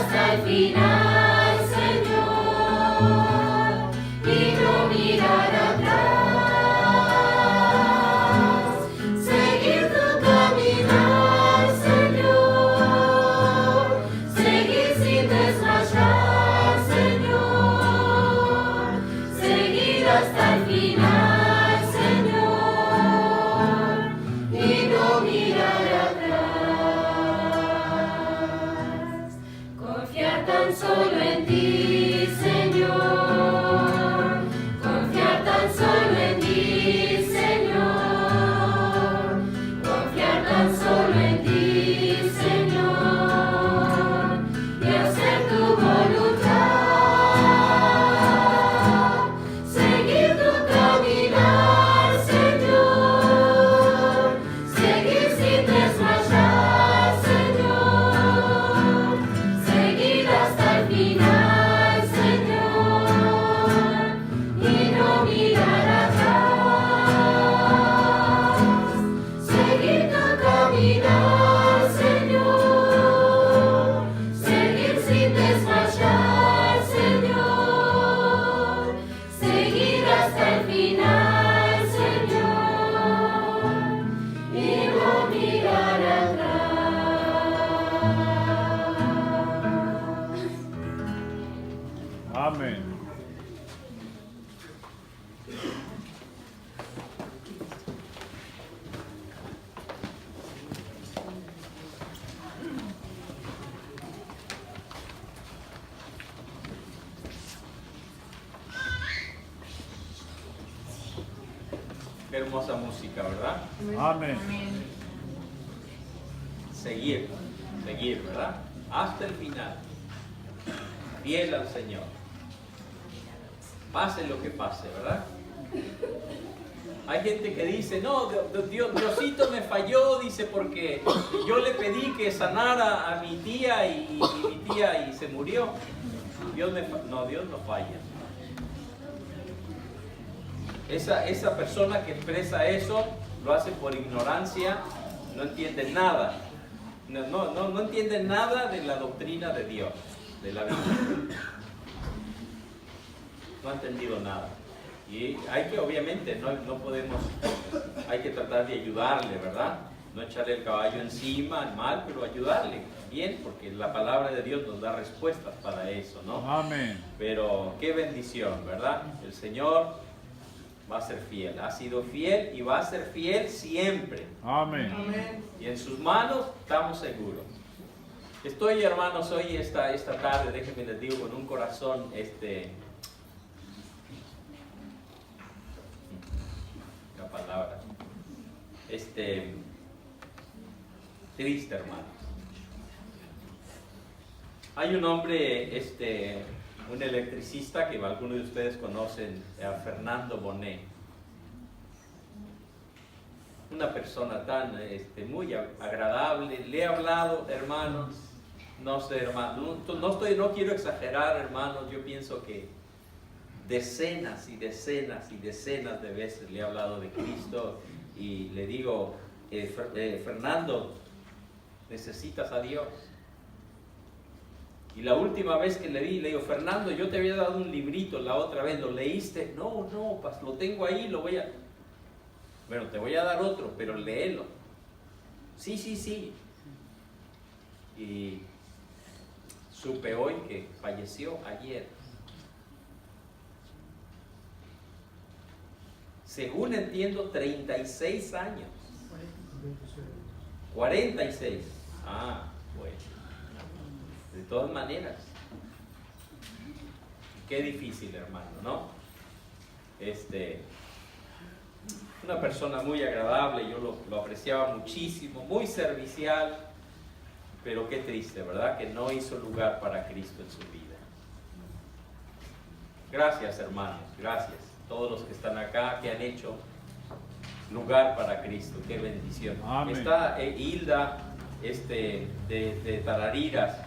hasta el final, Señor, y no mirar atrás. Seguir tu caminar, Señor, seguir sin desmayar, Señor, seguir hasta el final, Señor, y no mirar atrás. Confiar tan solo en ti, Señor, confiar tan solo en ti, Señor, confiar tan solo en ti, Señor, y hacer tu voluntad. Seguir tu caminar, Señor, seguir sin desmayar, Señor, seguir hasta el final, Señor, y no mirar atrás. Seguir tu caminar, Señor, seguir sin desmayar, Señor, seguir hasta el final, Señor, y no mirar atrás. Amén. Qué hermosa música, ¿verdad? Amén. Seguir, seguir, ¿verdad? Hasta el final. Fiel al Señor. Pase lo que pase, ¿verdad? Hay gente que dice, no, Diosito me falló, dice, porque yo le pedí que sanara a mi tía y mi tía y se murió. Dios no falla. Esa persona que expresa eso lo hace por ignorancia, no entiende nada. No entiende nada de la doctrina de Dios, de la Biblia. No ha entendido nada. Y hay que, obviamente, no podemos, hay que tratar de ayudarle, ¿verdad? No echarle el caballo encima al mal, pero ayudarle bien, porque la palabra de Dios nos da respuestas para eso, ¿no? Amén. Pero qué bendición, ¿verdad? El Señor va a ser fiel, ha sido fiel y va a ser fiel siempre. Amén. Y en sus manos estamos seguros. Estoy, hermanos, hoy esta tarde, déjenme les digo, con un corazón, la palabra, triste, hermanos. Hay un hombre, un electricista que algunos de ustedes conocen, a Fernando Bonet. Una persona tan muy agradable. Le he hablado, hermanos, no sé, hermanos, no quiero exagerar, hermanos, yo pienso que decenas y decenas y decenas de veces le he hablado de Cristo y le digo, Fernando, necesitas a Dios. Y la última vez que le vi, le digo, Fernando, yo te había dado un librito la otra vez, ¿lo leíste? No, lo tengo ahí, bueno, te voy a dar otro, pero léelo. Sí. Y supe hoy que falleció ayer. Según entiendo, 36 años. 46. Ah, bueno. De todas maneras. Qué difícil, hermano, ¿no? Una persona muy agradable, yo lo apreciaba muchísimo, muy servicial, pero qué triste, ¿verdad? Que no hizo lugar para Cristo en su vida. Gracias, hermanos, gracias. Todos los que están acá, que han hecho lugar para Cristo, qué bendición. Amén. Está Hilda, de Tarariras,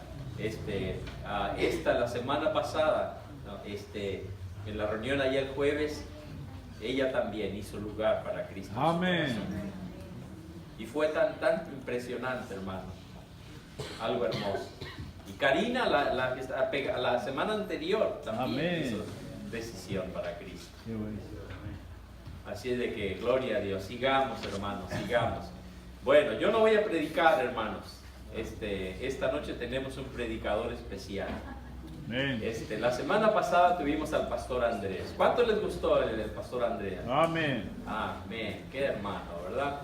la semana pasada, ¿no? En la reunión allá el jueves, ella también hizo lugar para Cristo. Amén. Y fue tan impresionante, hermano. Algo hermoso. Y Karina la semana anterior también Amén. hizo decisión para Cristo. Qué bueno. Así es de que, gloria a Dios, sigamos hermanos, sigamos. Bueno, yo no voy a predicar hermanos. Esta noche tenemos un predicador especial. Amén. La semana pasada tuvimos al pastor Andrés. ¿Cuánto les gustó el pastor Andrés? Amén. Amén. Qué hermano, ¿verdad?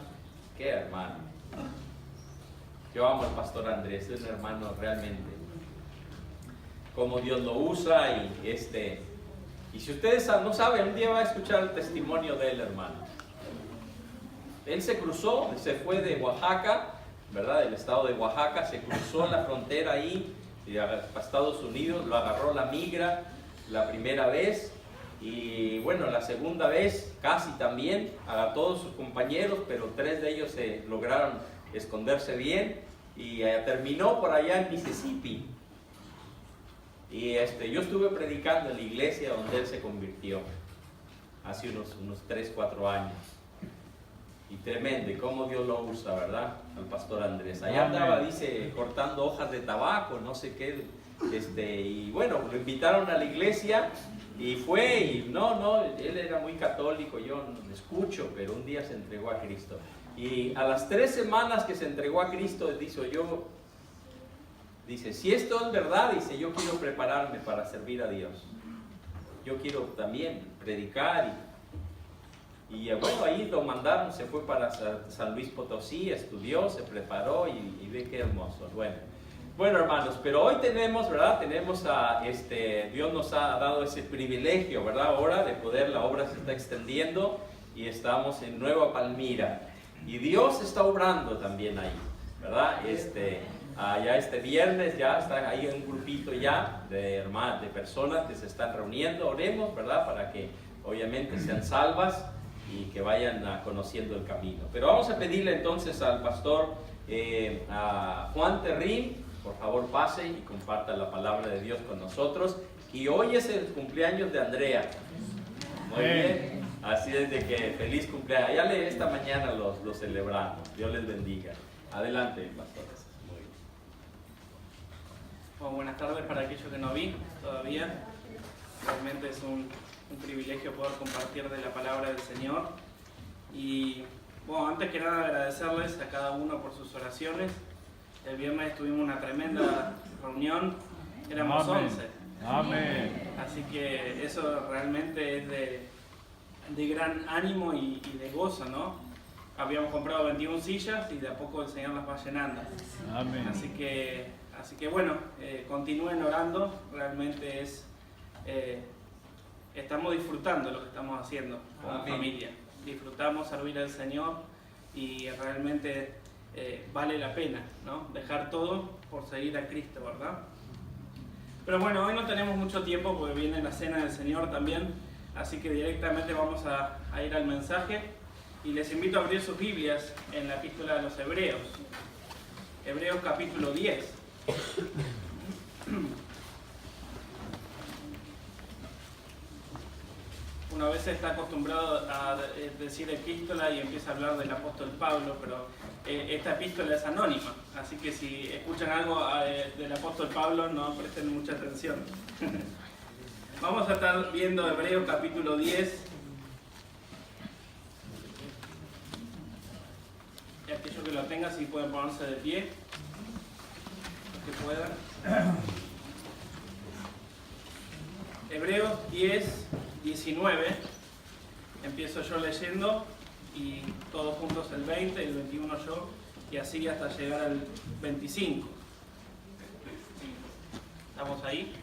Qué hermano. Yo amo al pastor Andrés, es un hermano realmente. Como Dios lo usa y si ustedes no saben, un día va a escuchar el testimonio de él, hermano. Él se cruzó, se fue de Oaxaca, ¿verdad? Del estado de Oaxaca, se cruzó la frontera ahí para Estados Unidos, lo agarró la migra la primera vez y bueno, la segunda vez casi también a todos sus compañeros, pero 3 de ellos se lograron esconderse bien y terminó por allá en Mississippi. Y yo estuve predicando en la iglesia donde él se convirtió hace unos 3, 4 años. Y tremendo, y cómo Dios lo usa, ¿verdad? Al pastor Andrés. Allá andaba, dice, cortando hojas de tabaco, no sé qué. Y bueno, lo invitaron a la iglesia y fue, y no, él era muy católico, yo no escucho, pero un día se entregó a Cristo. Y a las 3 semanas que se entregó a Cristo, dice, si esto es verdad, dice, yo quiero prepararme para servir a Dios. Yo quiero también predicar y bueno, ahí lo mandaron, se fue para San Luis Potosí, estudió, se preparó y ve qué hermoso. Bueno hermanos, pero hoy tenemos, ¿verdad? Dios nos ha dado ese privilegio, ¿verdad? Ahora de poder, la obra se está extendiendo y estamos en Nueva Palmira. Y Dios está obrando también ahí, ¿verdad? Ya este viernes ya está ahí un grupito ya de personas que se están reuniendo. Oremos, ¿verdad? Para que obviamente sean salvas y que vayan conociendo el camino. Pero vamos a pedirle entonces al pastor a Juan Terrín, por favor pase y comparta la palabra de Dios con nosotros. Y hoy es el cumpleaños de Andrea. Muy bien. Así es de que feliz cumpleaños. Ya esta mañana lo celebramos. Dios les bendiga. Adelante, pastor. Muy bien. Bueno, buenas tardes para aquellos que no vi todavía. Realmente es un privilegio poder compartir de la palabra del Señor. Y bueno, antes que nada agradecerles a cada uno por sus oraciones. El viernes tuvimos una tremenda reunión, éramos Amén. 11. Amén. Así que eso realmente es de gran ánimo y de gozo, ¿no? Habíamos comprado 21 sillas y de a poco el Señor las va llenando. Amén. Así que bueno, continúen orando, realmente estamos disfrutando lo que estamos haciendo como Amén. familia. Disfrutamos servir al Señor y realmente vale la pena, ¿no? Dejar todo por seguir a Cristo, ¿verdad? Pero bueno, hoy no tenemos mucho tiempo porque viene la cena del Señor también, así que directamente vamos a ir al mensaje y les invito a abrir sus Biblias en la epístola de los Hebreos. Hebreos capítulo 10. Uno a veces está acostumbrado a decir epístola y empieza a hablar del apóstol Pablo, pero esta epístola es anónima, así que si escuchan algo del apóstol Pablo no presten mucha atención. Vamos a estar viendo Hebreos capítulo 10. Y aquellos que lo tengan, si pueden ponerse de pie, los que puedan. Hebreos 10, 19, empiezo yo leyendo y todos juntos el 20, el 21 yo, y así hasta llegar al 25. ¿Estamos ahí?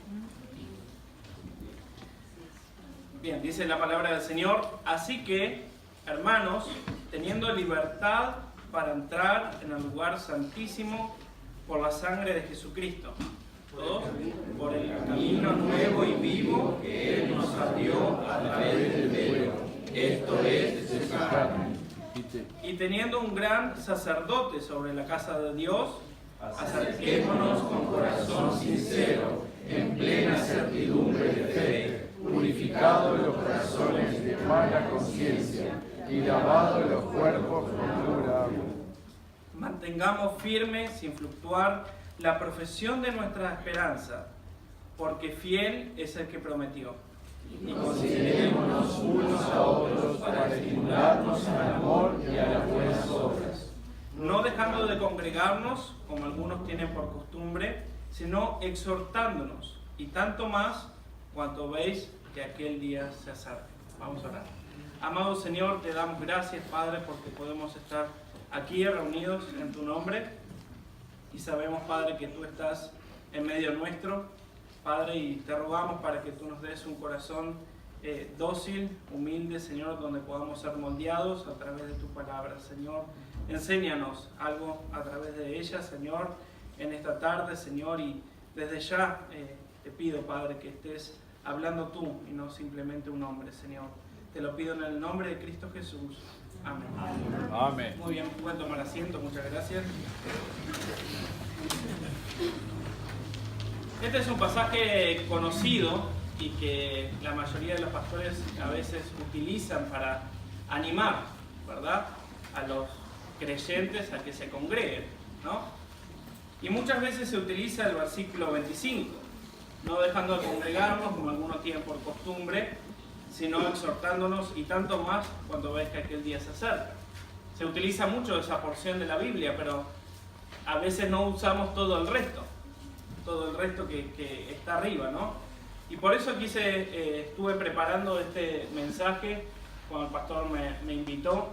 Bien, dice la palabra del Señor, así que, hermanos, teniendo libertad para entrar en el lugar santísimo por la sangre de Jesucristo, ¿todos? Por el camino nuevo y vivo que Él nos abrió a través del velo, esto es su carne. Y teniendo un gran sacerdote sobre la casa de Dios, acerquémonos con corazón sincero, en plena certidumbre de fe, purificados los corazones de mala conciencia y lavados los cuerpos con pura agua. Mantengamos firme, sin fluctuar, la profesión de nuestra esperanza, porque fiel es el que prometió. Y considerémonos unos a otros para estimularnos al amor y a las buenas obras. No dejando de congregarnos, como algunos tienen por costumbre, sino exhortándonos, y tanto más cuanto veis que aquel día se acerca. Vamos a orar. Amado Señor, te damos gracias, Padre, porque podemos estar aquí reunidos en tu nombre, y sabemos, Padre, que tú estás en medio nuestro, Padre, y te rogamos para que tú nos des un corazón dócil, humilde, Señor, donde podamos ser moldeados a través de tu palabra, Señor. Enséñanos algo a través de ella, Señor, en esta tarde, Señor, y desde ya te pido, Padre, que estés hablando tú y no simplemente un hombre, Señor. Te lo pido en el nombre de Cristo Jesús. Amén. Amén. Muy bien, pueden tomar asiento, muchas gracias. Este es un pasaje conocido y que la mayoría de los pastores a veces utilizan para animar, ¿verdad?, a los creyentes a que se congreguen, ¿no? Y muchas veces se utiliza el versículo 25, no dejando de congregarnos como algunos tienen por costumbre, sino exhortándonos, y tanto más cuando ves que aquel día se acerca. Se utiliza mucho esa porción de la Biblia, pero a veces no usamos todo el resto que está arriba, ¿no? Y por eso estuve preparando este mensaje cuando el pastor me invitó.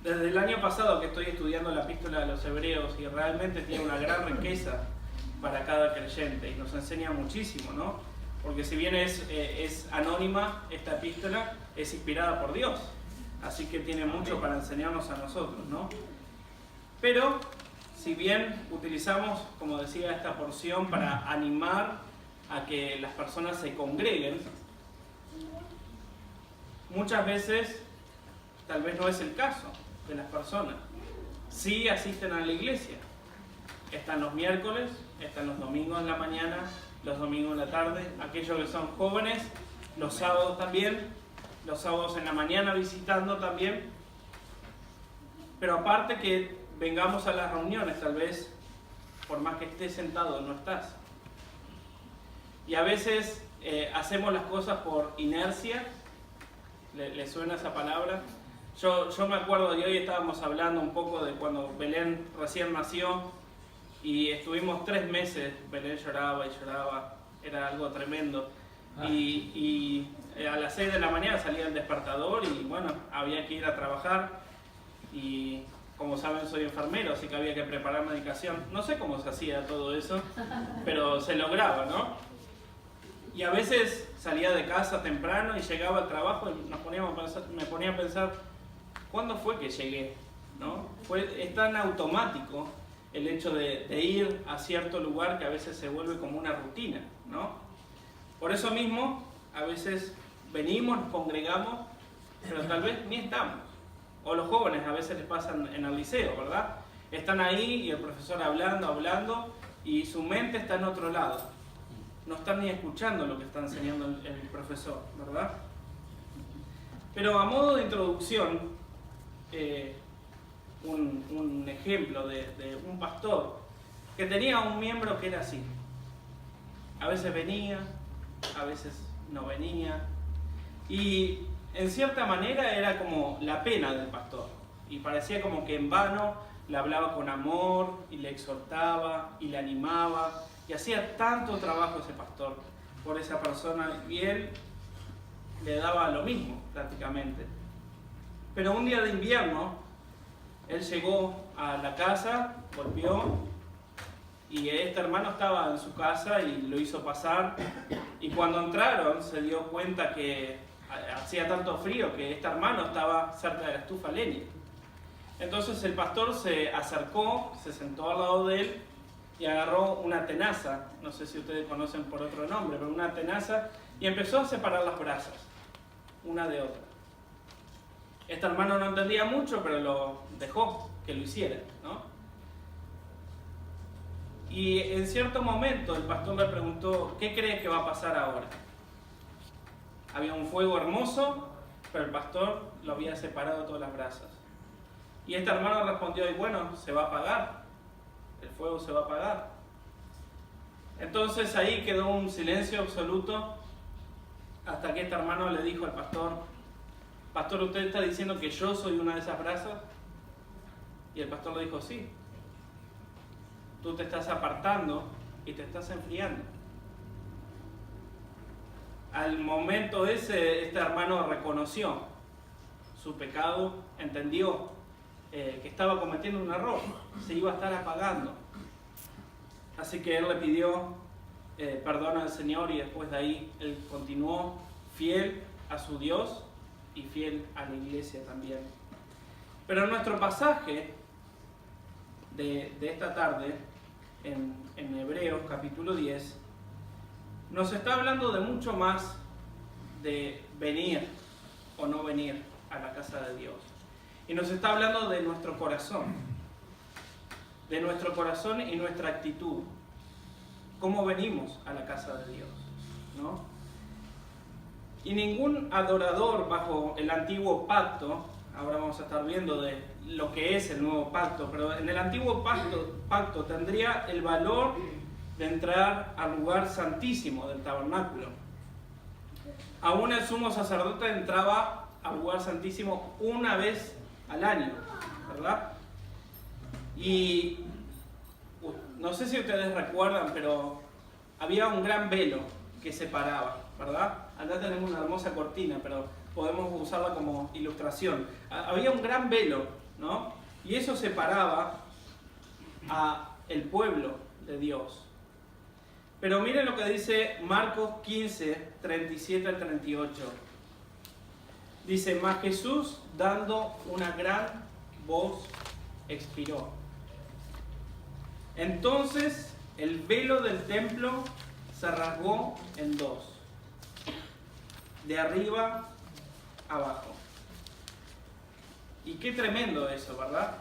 Desde el año pasado que estoy estudiando la epístola de los Hebreos, y realmente tiene una gran riqueza para cada creyente y nos enseña muchísimo, ¿no? Porque si bien es anónima, esta epístola es inspirada por Dios, así que tiene mucho para enseñarnos a nosotros, ¿no? Pero si bien utilizamos, como decía, esta porción para animar a que las personas se congreguen, muchas veces tal vez no es el caso de las personas. Sí asisten a la iglesia, están los miércoles, están los domingos en la mañana, los domingos en la tarde, aquellos que son jóvenes, los sábados también, los sábados en la mañana visitando también, pero aparte que vengamos a las reuniones, tal vez, por más que estés sentado, no estás. Y a veces hacemos las cosas por inercia. ¿Le suena esa palabra? Yo me acuerdo de hoy estábamos hablando un poco de cuando Belén recién nació y estuvimos 3 meses, Belén lloraba y lloraba, era algo tremendo. Y a las 6 de la mañana salía el despertador y bueno, había que ir a trabajar y como saben soy enfermero, así que había que preparar medicación. No sé cómo se hacía todo eso, pero se lograba, ¿no? Y a veces salía de casa temprano y llegaba al trabajo y me ponía a pensar, ¿cuándo fue que llegué? ¿No? Es tan automático el hecho de ir a cierto lugar que a veces se vuelve como una rutina, ¿no? Por eso mismo, a veces venimos, nos congregamos, pero tal vez ni estamos. O los jóvenes a veces les pasan en el liceo, ¿verdad? Están ahí y el profesor hablando y su mente está en otro lado. No están ni escuchando lo que está enseñando el profesor, ¿verdad? Pero a modo de introducción, un ejemplo de un pastor que tenía un miembro que era así. A veces venía, a veces no venía. Y en cierta manera era como la pena del pastor. Y parecía como que en vano le hablaba con amor y le exhortaba y le animaba. Y hacía tanto trabajo ese pastor por esa persona y él le daba lo mismo prácticamente. Pero un día de invierno, él llegó a la casa, volvió y este hermano estaba en su casa y lo hizo pasar. Y cuando entraron se dio cuenta que hacía tanto frío que este hermano estaba cerca de la estufa leña. Entonces el pastor se acercó, se sentó al lado de él y agarró una tenaza, no sé si ustedes conocen por otro nombre, pero una tenaza, y empezó a separar las brasas, una de otra. Este hermano no entendía mucho, pero lo dejó que lo hiciera, ¿no? Y en cierto momento el pastor le preguntó, ¿qué crees que va a pasar ahora? Había un fuego hermoso, pero el pastor lo había separado todas las brasas. Y este hermano respondió, y bueno, se va a apagar. El fuego fuego se va a apagar. Entonces ahí quedó un silencio absoluto hasta que este hermano le dijo al pastor: pastor, ¿usted está diciendo que yo soy una de esas brasas? Y el pastor le dijo: sí, tú te estás apartando y te estás enfriando. Al momento ese, este hermano reconoció su pecado, entendió que estaba cometiendo un error, se iba a estar apagando. Así que él le pidió perdón al Señor, y después de ahí él continuó fiel a su Dios y fiel a la iglesia también. Pero en nuestro pasaje de esta tarde, en Hebreos capítulo 10, nos está hablando de mucho más de venir o no venir a la casa de Dios. Y nos está hablando de nuestro corazón y nuestra actitud. ¿Cómo venimos a la casa de Dios? ¿No? Y ningún adorador bajo el antiguo pacto, ahora vamos a estar viendo de lo que es el nuevo pacto, pero en el antiguo pacto tendría el valor de entrar al lugar santísimo del tabernáculo. Aún el sumo sacerdote entraba al lugar santísimo una vez al año, ¿verdad? Y no sé si ustedes recuerdan, pero había un gran velo que separaba, ¿verdad? Acá tenemos una hermosa cortina, pero podemos usarla como ilustración. Había un gran velo, ¿no? Y eso separaba a el pueblo de Dios. Pero miren lo que dice Marcos 15, 37 al 38. Dice: mas Jesús, dando una gran voz, expiró. Entonces el velo del templo se rasgó en dos, de arriba abajo. Y qué tremendo eso, ¿verdad?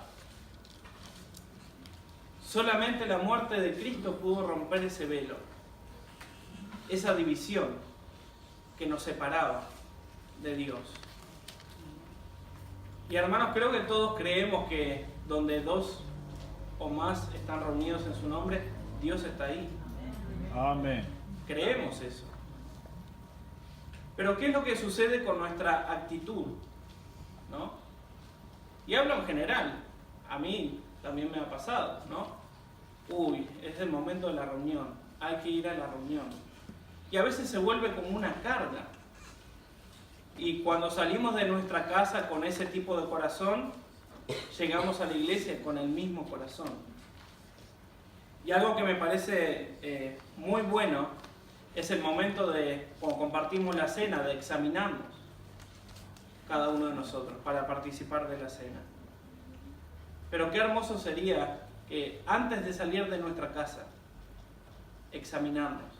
Solamente la muerte de Cristo pudo romper ese velo, esa división que nos separaba de Dios. Y hermanos, creo que todos creemos que donde dos o más están reunidos en su nombre, Dios está ahí. Amén. Creemos eso. Pero ¿qué es lo que sucede con nuestra actitud? ¿No? Y hablo en general. A mí también me ha pasado, ¿no? Uy, es el momento de la reunión. Hay que ir a la reunión. Y a veces se vuelve como una carga. Y cuando salimos de nuestra casa con ese tipo de corazón, llegamos a la iglesia con el mismo corazón. Y algo que me parece muy bueno es el momento de, cuando compartimos la cena, de examinarnos cada uno de nosotros para participar de la cena. Pero qué hermoso sería que antes de salir de nuestra casa, examinarnos,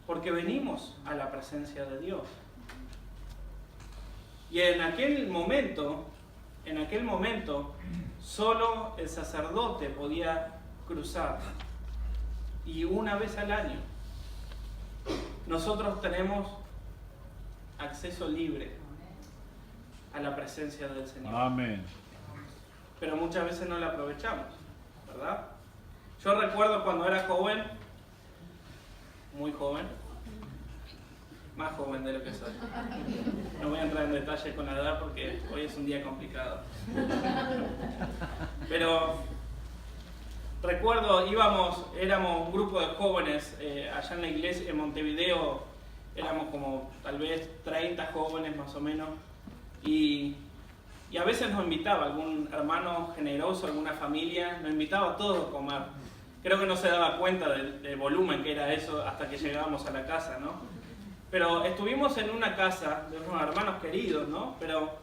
porque venimos a la presencia de Dios. Y en aquel momento, solo el sacerdote podía cruzar, y una vez al año. Nosotros tenemos acceso libre a la presencia del Señor. Amén. Pero muchas veces no la aprovechamos, ¿verdad? Yo recuerdo cuando era joven, muy joven, más joven de lo que soy. No voy a entrar en detalle con la edad porque hoy es un día complicado. Pero recuerdo, éramos un grupo de jóvenes allá en la iglesia, en Montevideo, éramos como tal vez 30 jóvenes más o menos, y a veces nos invitaba algún hermano generoso, alguna familia, nos invitaba a todos a comer. Creo que no se daba cuenta del volumen que era eso hasta que llegábamos a la casa, ¿no? Pero estuvimos en una casa de unos hermanos queridos, ¿no? Pero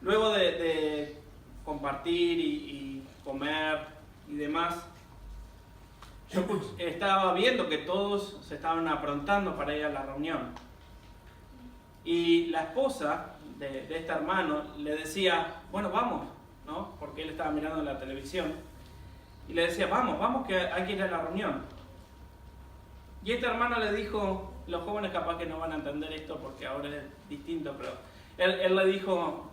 luego de compartir y comer y demás, yo estaba viendo que todos se estaban aprontando para ir a la reunión. Y la esposa de este hermano le decía: bueno, vamos, ¿no? Porque él estaba mirando la televisión. Y le decía: vamos que hay que ir a la reunión. Y este hermano le dijo, los jóvenes capaz que no van a entender esto porque ahora es distinto, pero él le dijo: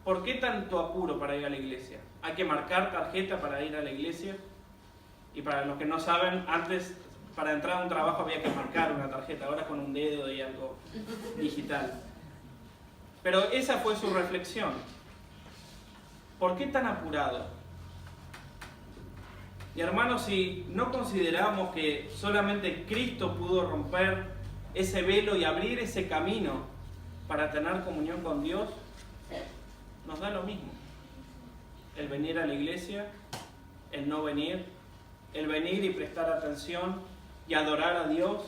¿Por qué tanto apuro para ir a la iglesia? ¿Hay que marcar tarjeta para ir a la iglesia? Y para los que no saben, antes para entrar a un trabajo había que marcar una tarjeta, ahora con un dedo y algo digital. Pero esa fue su reflexión. ¿Por qué tan apurado? Y hermanos, si no consideramos que solamente Cristo pudo romper ese velo y abrir ese camino para tener comunión con Dios, nos da lo mismo. El venir a la iglesia, el no venir, el venir y prestar atención y adorar a Dios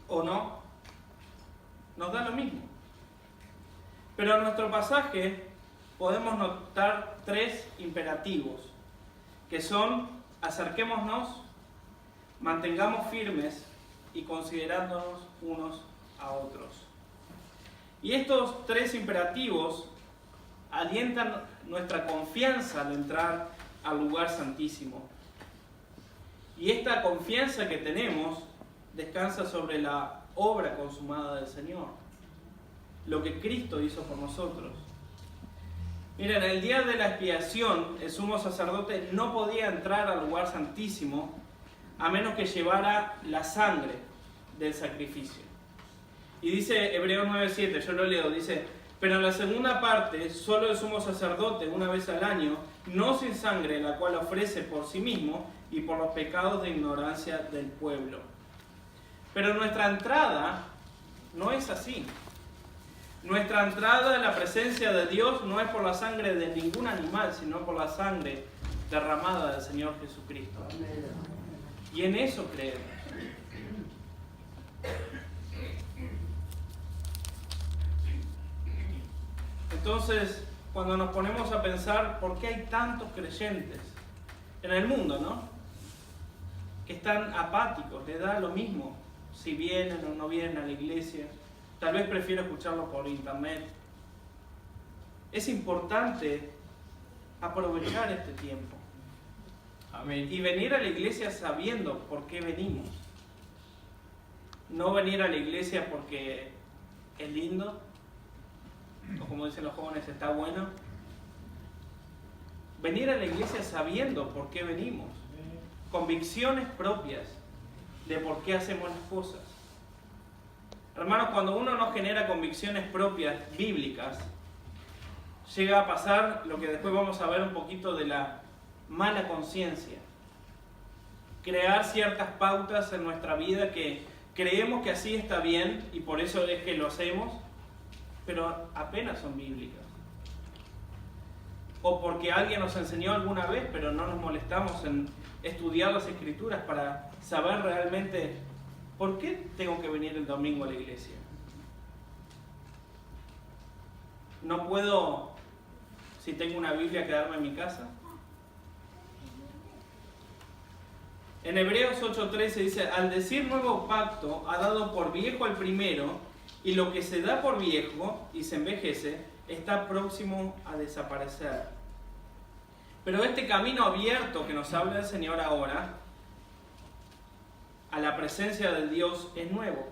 o no, nos da lo mismo. Pero en nuestro pasaje podemos notar 3 imperativos, que son: acerquémonos, mantengamos firmes y considerándonos unos a otros. Y estos 3 imperativos alientan nuestra confianza al entrar al lugar santísimo. Y esta confianza que tenemos descansa sobre la obra consumada del Señor, lo que Cristo hizo por nosotros. Miren, el día de la expiación, el sumo sacerdote no podía entrar al lugar santísimo a menos que llevara la sangre del sacrificio. Y dice Hebreos 9:7, yo lo leo, dice: pero en la segunda parte, solo el sumo sacerdote, una vez al año, no sin sangre, la cual ofrece por sí mismo y por los pecados de ignorancia del pueblo. Pero nuestra entrada no es así. Nuestra entrada en la presencia de Dios no es por la sangre de ningún animal, sino por la sangre derramada del Señor Jesucristo. Y en eso creemos. Entonces, cuando nos ponemos a pensar por qué hay tantos creyentes en el mundo, ¿no?, que están apáticos, les da lo mismo si vienen o no vienen a la iglesia, tal vez prefiero escucharlo por internet. Es importante aprovechar este tiempo. Amén. Y venir a la iglesia sabiendo por qué venimos. No venir a la iglesia porque es lindo, o como dicen los jóvenes, está bueno. Venir a la iglesia sabiendo por qué venimos. Convicciones propias de por qué hacemos las cosas. Hermanos, cuando uno no genera convicciones propias bíblicas, llega a pasar lo que después vamos a ver un poquito de la mala conciencia. Crear ciertas pautas en nuestra vida que creemos que así está bien y por eso es que lo hacemos, pero apenas son bíblicas. O porque alguien nos enseñó alguna vez, pero no nos molestamos en estudiar las Escrituras para saber realmente por qué tengo que venir el domingo a la iglesia. No puedo, si tengo una Biblia, quedarme en mi casa. En Hebreos 8:13 dice: al decir nuevo pacto, ha dado por viejo el primero, y lo que se da por viejo y se envejece está próximo a desaparecer. Pero este camino abierto que nos habla el Señor ahora, a la presencia de Dios, es nuevo,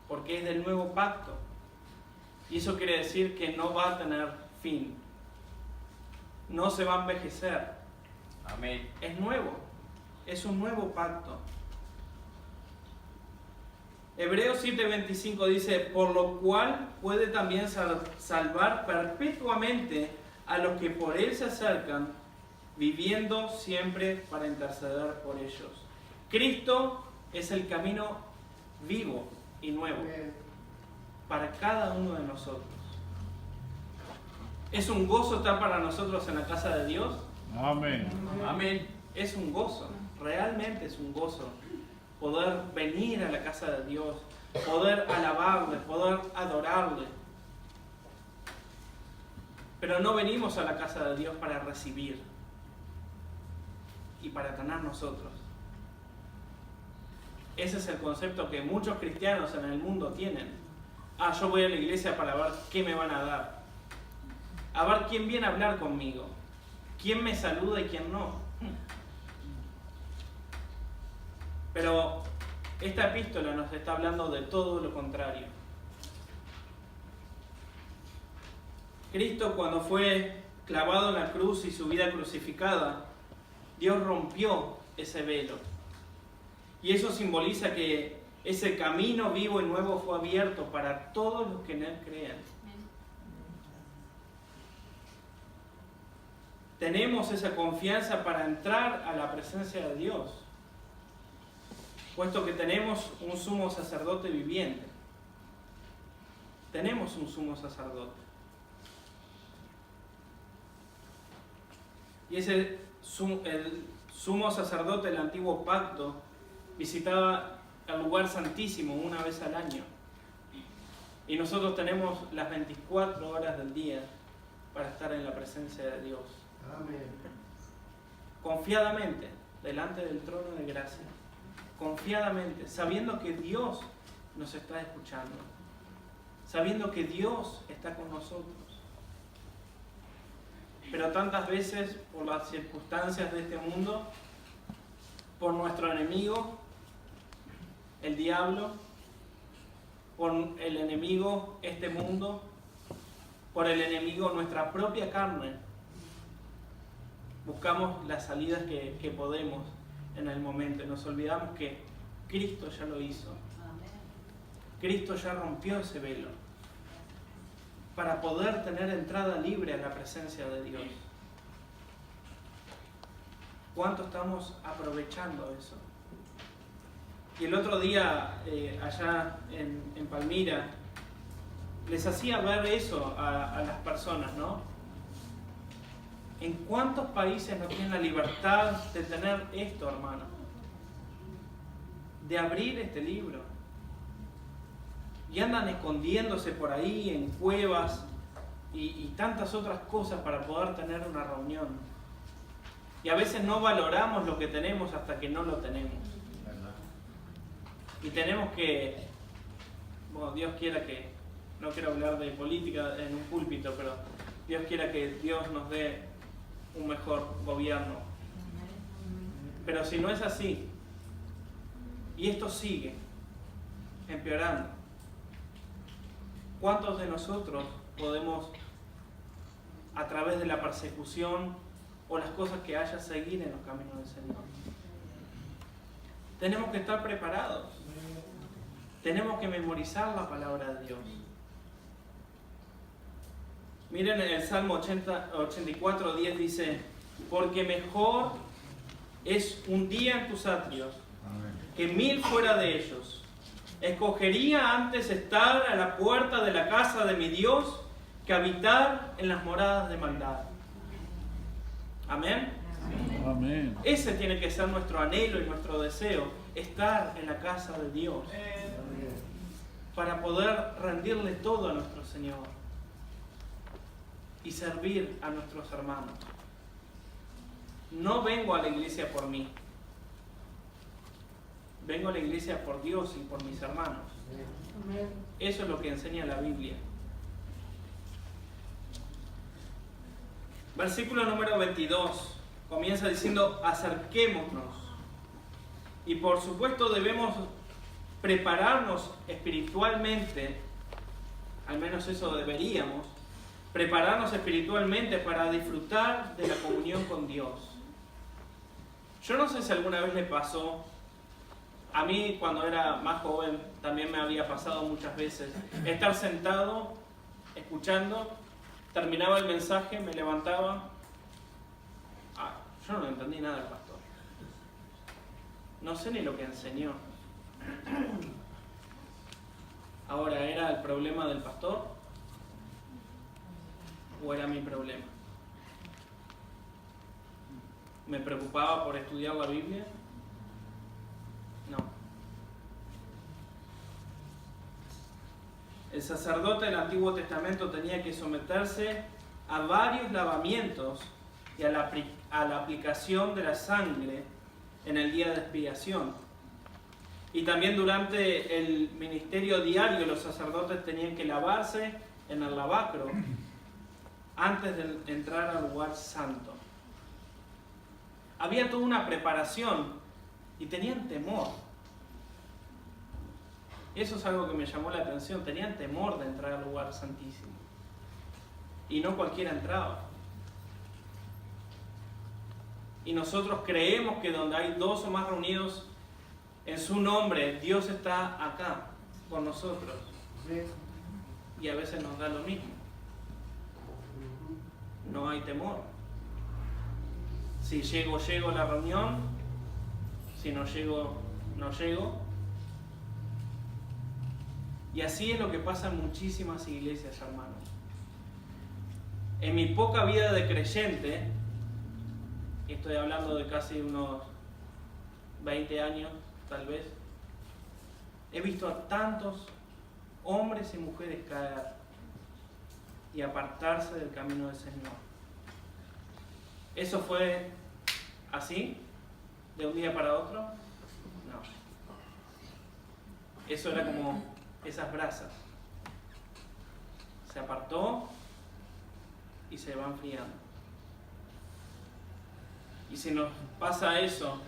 porque es del nuevo pacto. Y eso quiere decir que no va a tener fin, no se va a envejecer. Amén. Es nuevo, es un nuevo pacto. Hebreos 7:25 dice: por lo cual puede también salvar perpetuamente a los que por él se acercan, viviendo siempre para interceder por ellos. Cristo es el camino vivo y nuevo para cada uno de nosotros. ¿Es un gozo estar para nosotros en la casa de Dios? Amén. Amén. Es un gozo, realmente es un gozo poder venir a la casa de Dios, poder alabarle, poder adorarle. Pero no venimos a la casa de Dios para recibir y para tener nosotros. Ese es el concepto que muchos cristianos en el mundo tienen. Yo voy a la iglesia para ver qué me van a dar. A ver quién viene a hablar conmigo. Quién me saluda y quién no. Pero esta epístola nos está hablando de todo lo contrario. Cristo, cuando fue clavado en la cruz y su vida crucificada, Dios rompió ese velo. Y eso simboliza que ese camino vivo y nuevo fue abierto para todos los que en Él creen. Tenemos esa confianza para entrar a la presencia de Dios, puesto que tenemos un sumo sacerdote viviente. Tenemos un sumo sacerdote. Y el sumo sacerdote del antiguo pacto visitaba el lugar santísimo una vez al año. Y nosotros tenemos las 24 horas del día para estar en la presencia de Dios. Amén. Confiadamente, delante del trono de gracia. Confiadamente, sabiendo que Dios nos está escuchando. Sabiendo que Dios está con nosotros. Pero tantas veces, por las circunstancias de este mundo, por nuestro enemigo, el diablo, por el enemigo, este mundo, por el enemigo, nuestra propia carne, buscamos las salidas que podemos en el momento. Y nos olvidamos que Cristo ya lo hizo. Cristo ya rompió ese velo para poder tener entrada libre a la presencia de Dios. ¿Cuánto estamos aprovechando eso? Y el otro día, allá en Palmira, les hacía ver eso a las personas, ¿no? ¿En cuántos países no tienen la libertad de tener esto, hermano? De abrir este libro. Y andan escondiéndose por ahí en cuevas y tantas otras cosas para poder tener una reunión. Y a veces no valoramos lo que tenemos hasta que no lo tenemos. Y tenemos que, bueno, Dios quiera que, no quiero hablar de política en un púlpito, pero Dios quiera que Dios nos dé un mejor gobierno. Pero si no es así, y esto sigue empeorando, ¿cuántos de nosotros podemos, a través de la persecución o las cosas que haya, seguir en los caminos del Señor? Tenemos que estar preparados. Tenemos que memorizar la palabra de Dios. Miren en el Salmo 84:10 dice: porque mejor es un día en tus atrios que 1000 fuera de ellos. Escogería antes estar a la puerta de la casa de mi Dios que habitar en las moradas de maldad. Amén. Amén. Ese tiene que ser nuestro anhelo y nuestro deseo, estar en la casa de Dios, para poder rendirle todo a nuestro Señor y servir a nuestros hermanos. No vengo a la iglesia por mí, vengo a la iglesia por Dios y por mis hermanos. Eso es lo que enseña la Biblia. Versículo número 22 comienza diciendo: acerquémonos. Y por supuesto debemos prepararnos espiritualmente, al menos eso deberíamos, prepararnos espiritualmente para disfrutar de la comunión con Dios. Yo no sé si alguna vez le pasó, a mí cuando era más joven también me había pasado muchas veces, estar sentado, escuchando, terminaba el mensaje, me levantaba, yo no entendí nada del pastor, no sé ni lo que enseñó. Ahora, ¿era el problema del pastor o era mi problema? ¿Me preocupaba por estudiar la Biblia? No. El sacerdote del Antiguo Testamento tenía que someterse a varios lavamientos y a la aplicación de la sangre en el día de expiación. Y también durante el ministerio diario los sacerdotes tenían que lavarse en el lavacro antes de entrar al lugar santo. Había toda una preparación y tenían temor. Eso es algo que me llamó la atención. Tenían temor de entrar al lugar santísimo. y no cualquiera entraba. Y nosotros creemos que donde hay dos o más reunidos en su nombre, Dios está acá con nosotros. Y a veces nos da lo mismo. No hay temor. Si llego, llego a la reunión. Si no llego, no llego. Y así es lo que pasa en muchísimas iglesias, hermanos. En mi poca vida de creyente, y estoy hablando de casi unos 20 años, tal vez, he visto a tantos hombres y mujeres caer y apartarse del camino del Señor. ¿Eso fue así? ¿De un día para otro? No. Eso era como esas brasas. Se apartó y se va enfriando. Y si nos pasa eso,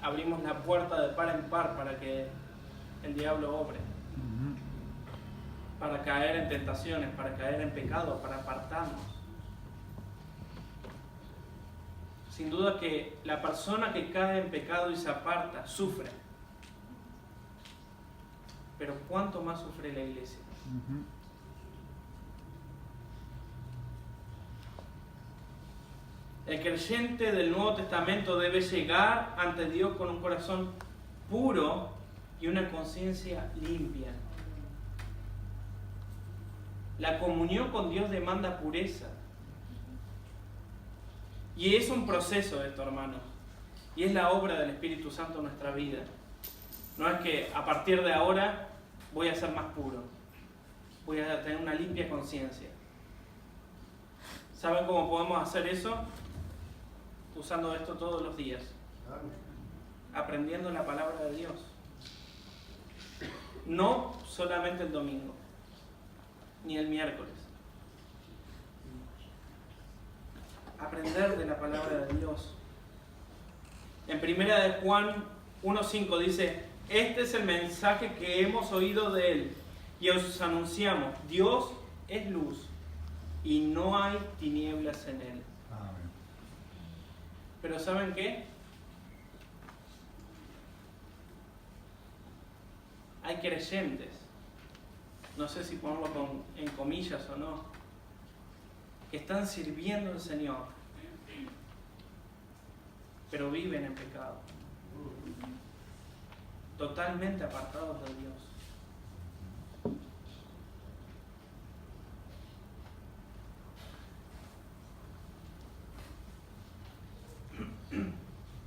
abrimos la puerta de par en par para que el diablo obre. Para caer en tentaciones, para caer en pecado, para apartarnos. Sin duda que la persona que cae en pecado y se aparta, sufre. Pero ¿cuánto más sufre la iglesia? El creyente del Nuevo Testamento debe llegar ante Dios con un corazón puro y una conciencia limpia. La comunión con Dios demanda pureza. Y es un proceso esto, hermanos. Y es la obra del Espíritu Santo en nuestra vida. No es que a partir de ahora voy a ser más puro. Voy a tener una limpia conciencia. ¿Saben cómo podemos hacer eso? Usando esto todos los días. Aprendiendo la palabra de Dios. No solamente el domingo, ni el miércoles. Aprender de la palabra de Dios. En 1 de Juan 1:5 dice: este es el mensaje que hemos oído de Él y os anunciamos: Dios es luz y no hay tinieblas en Él. Amén. Pero ¿saben qué? Hay creyentes, no sé si ponerlo en comillas o no, que están sirviendo al Señor, pero viven en pecado, totalmente apartados de Dios.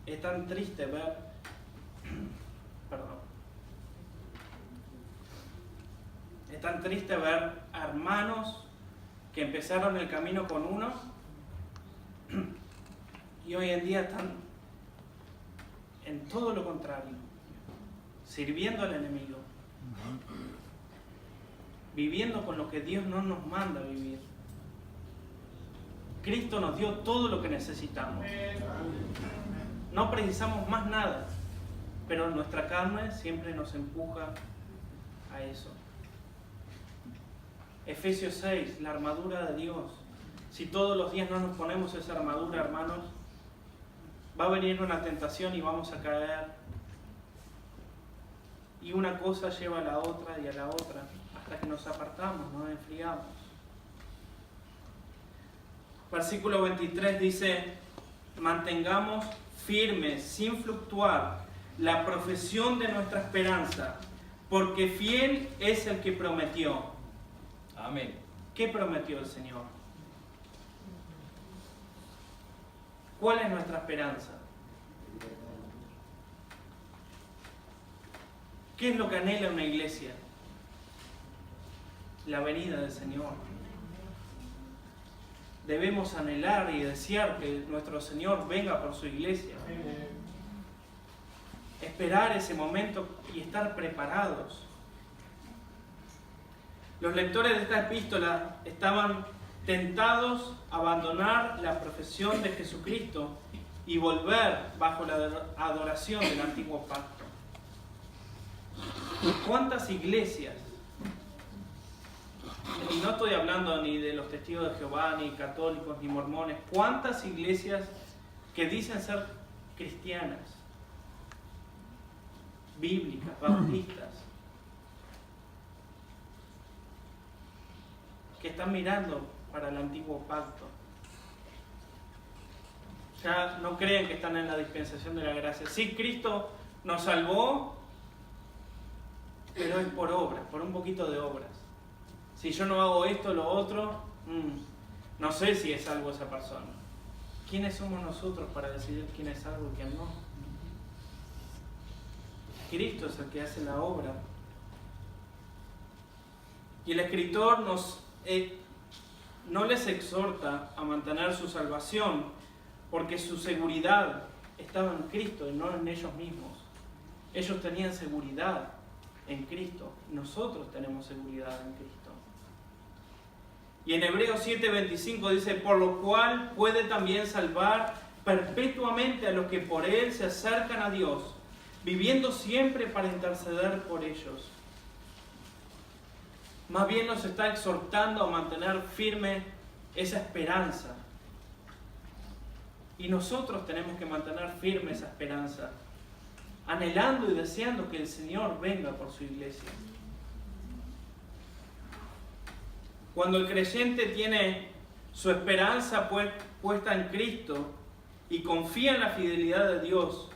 Es tan triste ver, es tan triste ver a hermanos que empezaron el camino con uno y hoy en día están en todo lo contrario, sirviendo al enemigo, viviendo con lo que Dios no nos manda vivir. Cristo nos dio todo lo que necesitamos. No precisamos más nada, pero nuestra carne siempre nos empuja a eso. Efesios 6, la armadura de Dios. Si todos los días no nos ponemos esa armadura, hermanos, va a venir una tentación y vamos a caer. Y una cosa lleva a la otra y a la otra, hasta que nos apartamos, nos enfriamos. Versículo 23 dice: mantengamos firmes, sin fluctuar, la profesión de nuestra esperanza, porque fiel es el que prometió. Amén. ¿Qué prometió el Señor? ¿Cuál es nuestra esperanza? ¿Qué es lo que anhela una iglesia? La venida del Señor. Debemos anhelar y desear que nuestro Señor venga por su iglesia. Esperar ese momento y estar preparados. Los lectores de esta epístola estaban tentados a abandonar la profesión de Jesucristo y volver bajo la adoración del antiguo pacto. ¿Cuántas iglesias y no estoy hablando ni de los testigos de Jehová, ni católicos, ni mormones, ¿cuántas iglesias que dicen ser cristianas, bíblicas, bautistas, que están mirando para el antiguo pacto? Ya no creen que están en la dispensación de la gracia. Sí, Cristo nos salvó, pero es por obras, por un poquito de obras. Si yo no hago esto, lo otro, no sé si es salvo esa persona. ¿Quiénes somos nosotros para decidir quién es salvo y quién no? Cristo es el que hace la obra. Y el escritor no les exhorta a mantener su salvación, porque su seguridad estaba en Cristo y no en ellos mismos. Ellos tenían seguridad en Cristo. Nosotros tenemos seguridad en Cristo. Y en Hebreos 7:25 dice: por lo cual puede también salvar perpetuamente a los que por Él se acercan a Dios, viviendo siempre para interceder por ellos. Más bien nos está exhortando a mantener firme esa esperanza. Y nosotros tenemos que mantener firme esa esperanza, anhelando y deseando que el Señor venga por su iglesia. Cuando el creyente tiene su esperanza puesta en Cristo y confía en la fidelidad de Dios,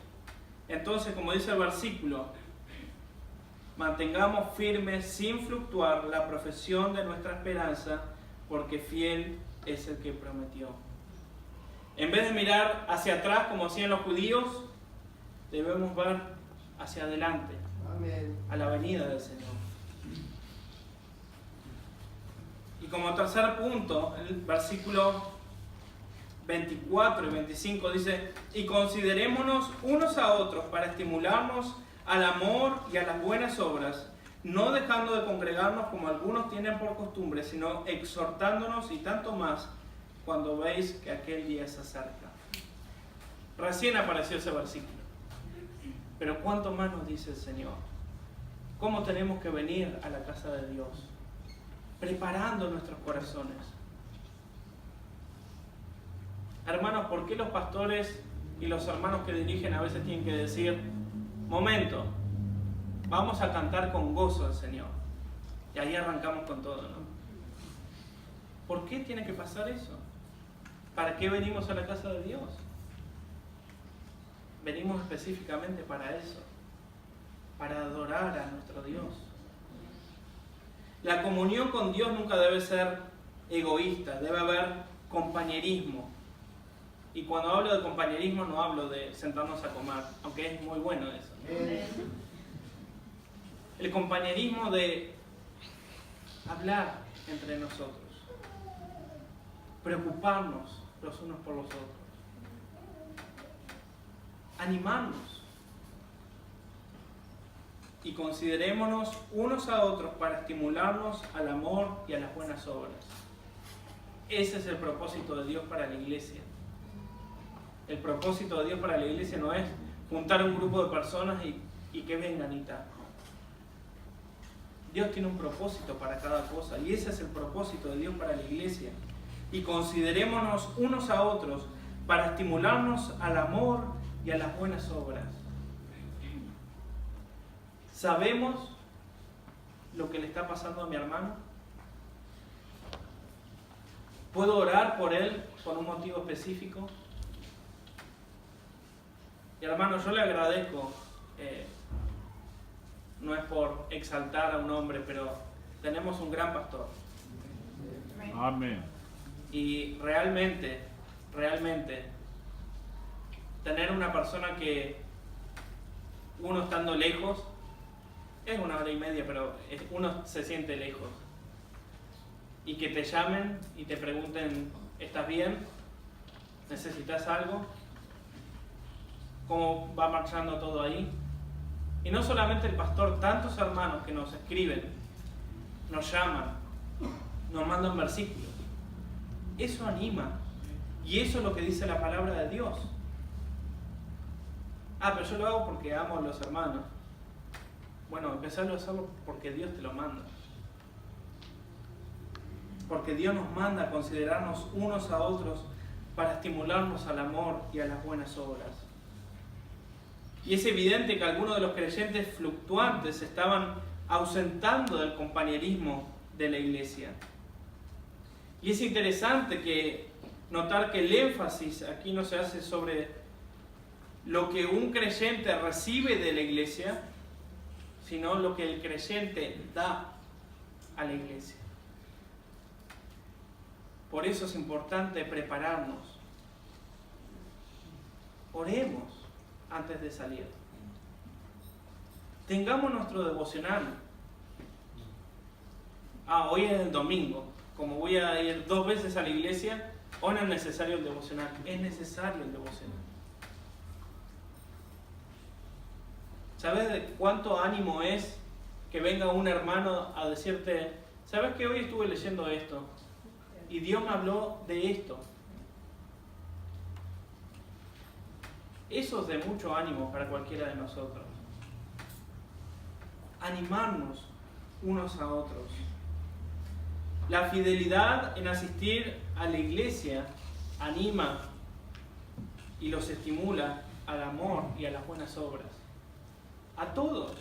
entonces, como dice el versículo, mantengamos firmes sin fluctuar la profesión de nuestra esperanza, porque fiel es el que prometió. En vez de mirar hacia atrás como hacían los judíos, debemos ver hacia adelante, a la venida del Señor. Y como tercer punto, el versículo 24 y 25 dice: y considerémonos unos a otros para estimularnos al amor y a las buenas obras, no dejando de congregarnos como algunos tienen por costumbre, sino exhortándonos, y tanto más cuando veis que aquel día se acerca. Recién apareció ese versículo, pero ¿cuánto más nos dice el Señor? ¿Cómo tenemos que venir a la casa de Dios? Preparando nuestros corazones. Hermanos, ¿por qué los pastores y los hermanos que dirigen a veces tienen que decir: momento, vamos a cantar con gozo al Señor? Y ahí arrancamos con todo, ¿no? ¿Por qué tiene que pasar eso? ¿Para qué venimos a la casa de Dios? Venimos específicamente para eso, para adorar a nuestro Dios. La comunión con Dios nunca debe ser egoísta, debe haber compañerismo. Y cuando hablo de compañerismo no hablo de sentarnos a comer, aunque es muy bueno eso. El compañerismo de hablar entre nosotros, preocuparnos los unos por los otros, animarnos, y considerémonos unos a otros para estimularnos al amor y a las buenas obras. Ese es el propósito de Dios para la iglesia. El propósito de Dios para la iglesia no es juntar un grupo de personas y que vengan y tal. Dios tiene un propósito para cada cosa, y ese es el propósito de Dios para la iglesia. Y considerémonos unos a otros para estimularnos al amor y a las buenas obras. ¿Sabemos lo que le está pasando a mi hermano? ¿Puedo orar por él por un motivo específico? Y hermano, yo le agradezco, no es por exaltar a un hombre, pero tenemos un gran pastor. Amén. Y realmente, tener una persona que uno estando lejos, es 1 hora y media, pero uno se siente lejos. Y que te llamen y te pregunten: ¿estás bien? ¿Necesitas algo? ¿Cómo va marchando todo ahí? Y no solamente el pastor, tantos hermanos que nos escriben, nos llaman, nos mandan versículos. Eso anima. Y eso es lo que dice la palabra de Dios. Pero yo lo hago porque amo a los hermanos. Bueno, empezar a hacerlo porque Dios te lo manda. porque Dios nos manda a considerarnos unos a otros para estimularnos al amor y a las buenas obras. Y es evidente que algunos de los creyentes fluctuantes se estaban ausentando del compañerismo de la iglesia. Y es interesante que notar que el énfasis aquí no se hace sobre lo que un creyente recibe de la iglesia, sino lo que el creyente da a la iglesia. Por eso es importante prepararnos. Oremos antes de salir. Tengamos nuestro devocional. Hoy es el domingo. Como voy a ir 2 veces a la iglesia, hoy no es necesario el devocional. Es necesario el devocional. ¿Sabes de cuánto ánimo es que venga un hermano a decirte, ¿sabes que hoy estuve leyendo esto? Y Dios me habló de esto. Eso es de mucho ánimo para cualquiera de nosotros. Animarnos unos a otros. La fidelidad en asistir a la iglesia anima y los estimula al amor y a las buenas obras. A todos.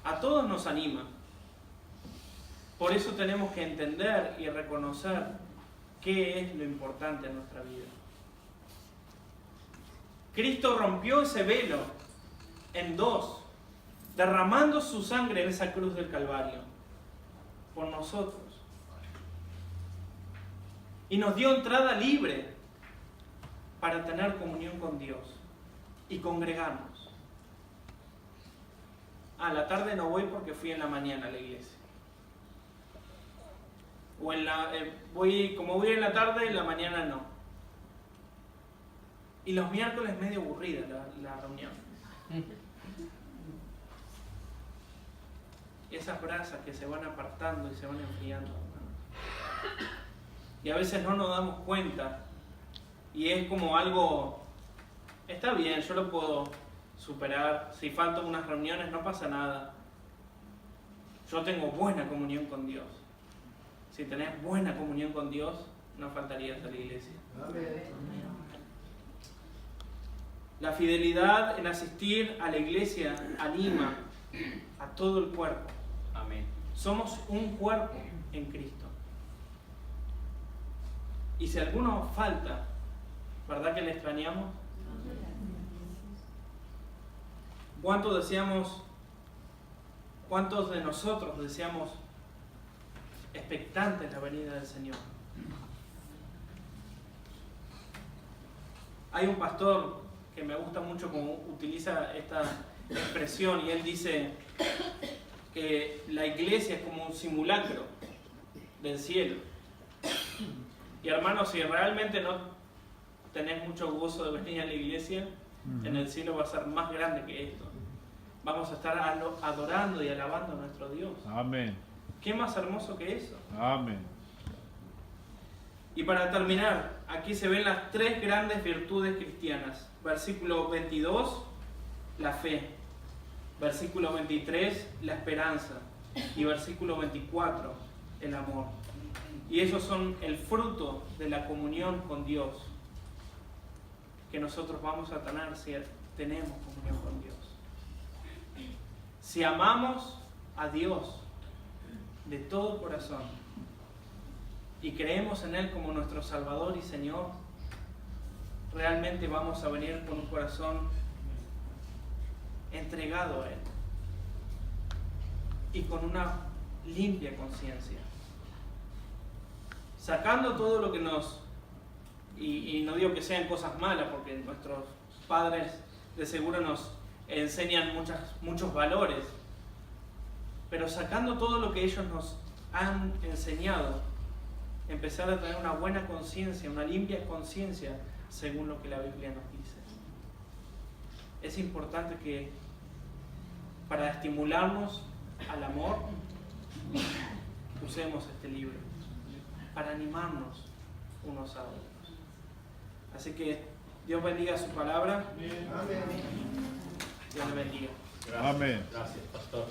A todos nos anima. Por eso tenemos que entender y reconocer qué es lo importante en nuestra vida. Cristo rompió ese velo en 2, derramando su sangre en esa cruz del Calvario por nosotros. Y nos dio entrada libre para tener comunión con Dios y congregarnos. A la tarde no voy porque fui en la mañana a la iglesia. O como voy en la tarde, en la mañana no. Y los miércoles medio aburrida la reunión. Esas brasas que se van apartando y se van enfriando. Y a veces no nos damos cuenta. Y es como algo, está bien, yo lo puedo superar. Si faltan unas reuniones no pasa nada. Yo tengo buena comunión con Dios. Si tenés buena comunión con Dios, no faltarías a la iglesia. La fidelidad en asistir a la iglesia anima a todo el cuerpo. Amén. Somos un cuerpo en Cristo. Y si alguno falta, ¿verdad que le extrañamos? ¿Cuántos de nosotros deseamos expectantes la venida del Señor? Hay un pastor que me gusta mucho cómo utiliza esta expresión y él dice que la iglesia es como un simulacro del cielo. Y hermanos, si realmente no tenés mucho gozo de venir a la iglesia, en el cielo va a ser más grande que esto. Vamos a estar adorando y alabando a nuestro Dios. Amén. ¿Qué más hermoso que eso? Amén. Y para terminar, aquí se ven las 3 grandes virtudes cristianas. Versículo 22, la fe. Versículo 23, la esperanza. Y versículo 24, el amor. Y esos son el fruto de la comunión con Dios que nosotros vamos a tener si tenemos comunión con Dios. Si amamos a Dios de todo corazón y creemos en Él como nuestro Salvador y Señor, realmente vamos a venir con un corazón entregado a Él y con una limpia conciencia, sacando todo lo que nos, y no digo que sean cosas malas, porque nuestros padres de seguro nos enseñan muchos valores, pero sacando todo lo que ellos nos han enseñado, empezar a tener una buena conciencia, una limpia conciencia, según lo que la Biblia nos dice. Es importante que para estimularnos al amor, usemos este libro, para animarnos unos a otros. Así que Dios bendiga su palabra. Dios le bendiga. Amén. Gracias, pastor.